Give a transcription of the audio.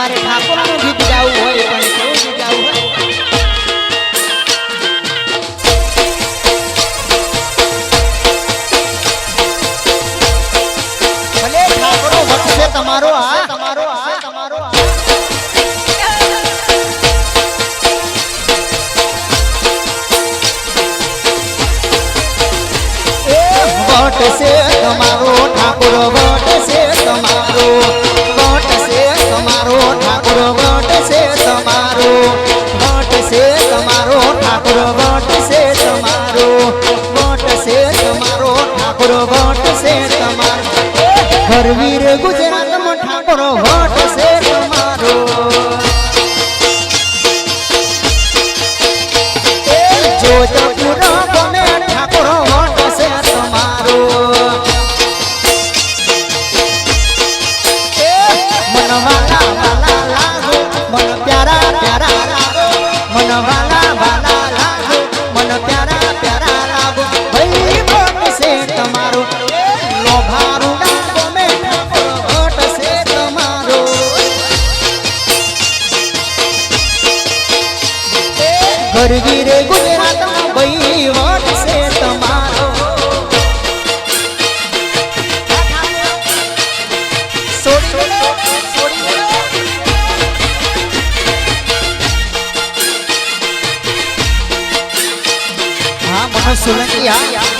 તમારે ઠાકોરનું ગીત ગાવું હોય પણ કેવું ગીત ગાવું હોય? ભલે ઠાકોરો વટ છે તમારો આ તમારો આ તમારો આ વટ છે તમારો ઠાકોર વટ છે તમારો વટ છે તમારો ઠાકોર વટ છે તમારો વટ છે તમારો ઠાકોર વટ છે તમારો વટ છે તમારો ઠાકોર વટ છે તમારો હરવીર ગુજરાતમાં ઠાકોર વટ છે તમારો જોધપુર ગમે ઠાકોર વટ છે તમારો મન વાલા વાલા લાગો મન પ્યારા પ્યારા લાગો મન વાલા વાલા લાગો મન પ્યારા પ્યારા લાગો ભાઈ વટ છે તમારો લોભારું ગમે ઠાકોર વટ છે તમારો ગરવી રે ગુજરાતમાં ભાઈ વટ છે તમારો હા મનોજ સોલંકી હા